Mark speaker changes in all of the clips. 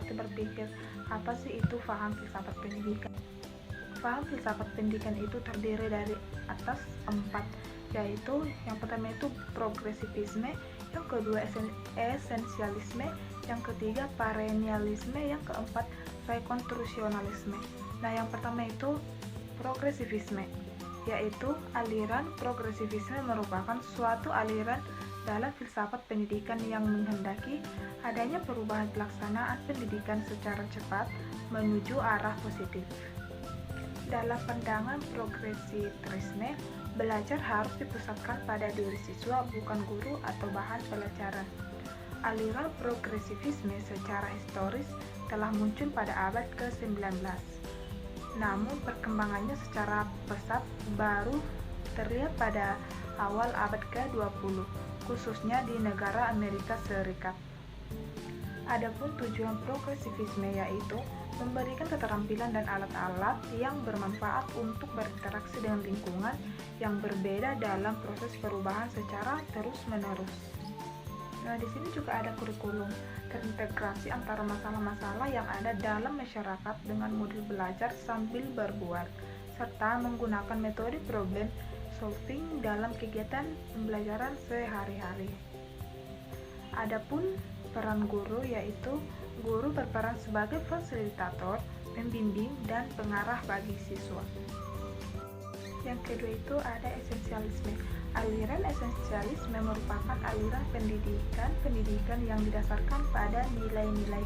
Speaker 1: arti berpikir. Apa sih itu paham filsafat pendidikan? Paham filsafat pendidikan itu terdiri dari atas 4, yaitu yang pertama itu progresivisme, yang kedua esensialisme, yang ketiga perennialisme, yang keempat rekonstrusionalisme. Nah, yang pertama itu progresivisme, yaitu aliran progresivisme merupakan suatu aliran dalam filsafat pendidikan yang menghendaki adanya perubahan pelaksanaan pendidikan secara cepat menuju arah positif. Dalam pandangan progresivisme, belajar harus dipusatkan pada diri siswa, bukan guru atau bahan pelajaran. Aliran progresivisme secara historis telah muncul pada abad ke-19. Namun perkembangannya secara pesat baru terlihat pada awal abad ke-20, khususnya di negara Amerika Serikat. Adapun tujuan progresivisme yaitu memberikan keterampilan dan alat-alat yang bermanfaat untuk berinteraksi dengan lingkungan yang berbeda dalam proses perubahan secara terus-menerus. Nah, di sini juga ada kurikulum terintegrasi antara masalah-masalah yang ada dalam masyarakat dengan model belajar sambil berbuat, serta menggunakan metode problem solving dalam kegiatan pembelajaran sehari-hari. Adapun peran guru, yaitu guru berperan sebagai fasilitator, pembimbing, dan pengarah bagi siswa. Yang kedua itu ada esensialisme. Aliran esensialisme merupakan aliran pendidikan yang didasarkan pada nilai-nilai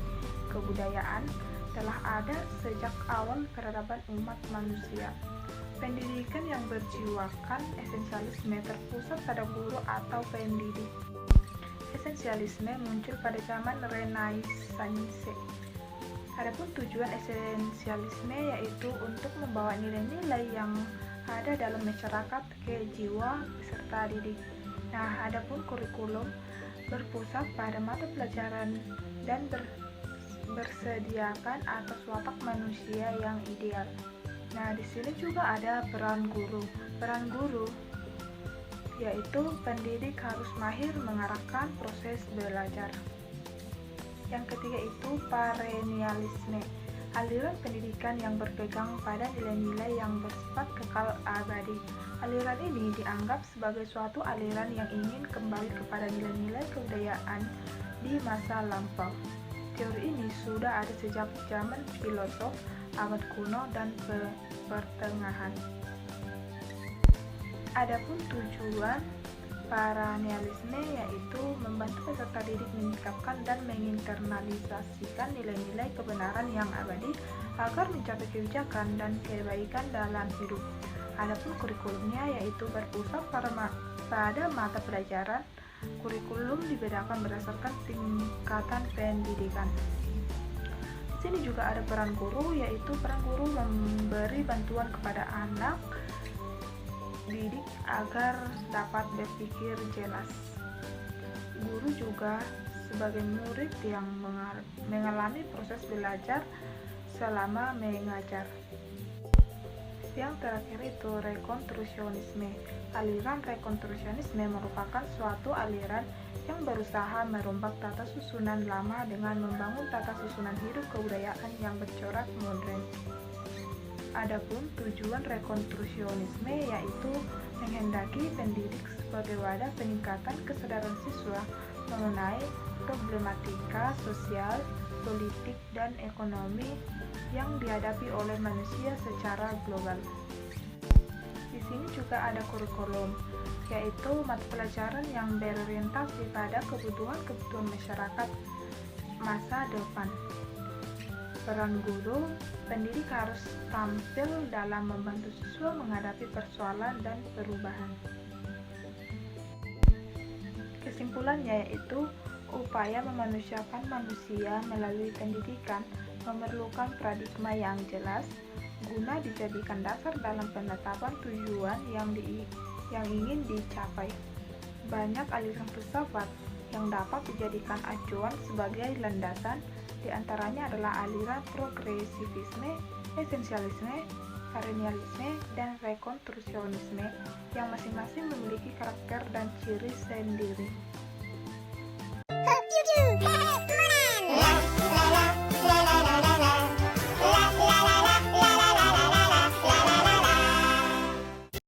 Speaker 1: kebudayaan telah ada sejak awal peradaban umat manusia. Pendidikan yang berjiwakan esensialisme terpusat pada guru atau pendidik. Esensialisme muncul pada zaman Renaissance. Adapun tujuan esensialisme yaitu untuk membawa nilai-nilai yang ada dalam masyarakat ke jiwa peserta didik. Nah, adapun kurikulum berpusat pada mata pelajaran dan bersediakan atas watak manusia yang ideal. Nah, di sini juga ada peran guru. Peran guru yaitu pendidik harus mahir mengarahkan proses belajar. Yang ketiga itu perennialisme. Aliran pendidikan yang berpegang pada nilai-nilai yang bersifat kekal abadi. Aliran ini dianggap sebagai suatu aliran yang ingin kembali kepada nilai-nilai kebudayaan di masa lampau. Teori ini sudah ada sejak zaman filosof abad kuno dan pertengahan. Adapun tujuan perennialisme yaitu membantu peserta didik menyikapi dan menginternalisasikan nilai-nilai kebenaran yang abadi agar mencapai kebijakan dan kebaikan dalam hidup. Adapun kurikulumnya yaitu berpusat pada mata pelajaran. Kurikulum dibedakan berdasarkan tingkatan pendidikan. Di sini juga ada peran guru, yaitu peran guru memberi bantuan kepada anak didik agar dapat berpikir jelas. Guru juga sebagai murid yang mengalami proses belajar selama mengajar. Yang terakhir itu rekonstrusionisme. Aliran rekonstrusionisme merupakan suatu aliran yang berusaha merombak tata susunan lama dengan membangun tata susunan hidup kebudayaan yang bercorak modern. Adapun tujuan rekonstrusionisme yaitu menghendaki pendidik sebagai wadah peningkatan kesadaran siswa mengenai problematika sosial, politik, dan ekonomi yang dihadapi oleh manusia secara global. Di sini juga ada kurikulum, yaitu mata pelajaran yang berorientasi pada kebutuhan masyarakat masa depan. Peran guru, pendidik harus tampil dalam membantu siswa menghadapi persoalan dan perubahan. Kesimpulannya yaitu upaya memanusiakan manusia melalui pendidikan memerlukan paradigma yang jelas guna dijadikan dasar dalam penetapan tujuan yang ingin dicapai. Banyak aliran filsafat yang dapat dijadikan acuan sebagai landasan, di antaranya adalah aliran progresivisme, esensialisme, perennialisme, dan rekonstrusionisme yang masing-masing memiliki karakter dan ciri sendiri.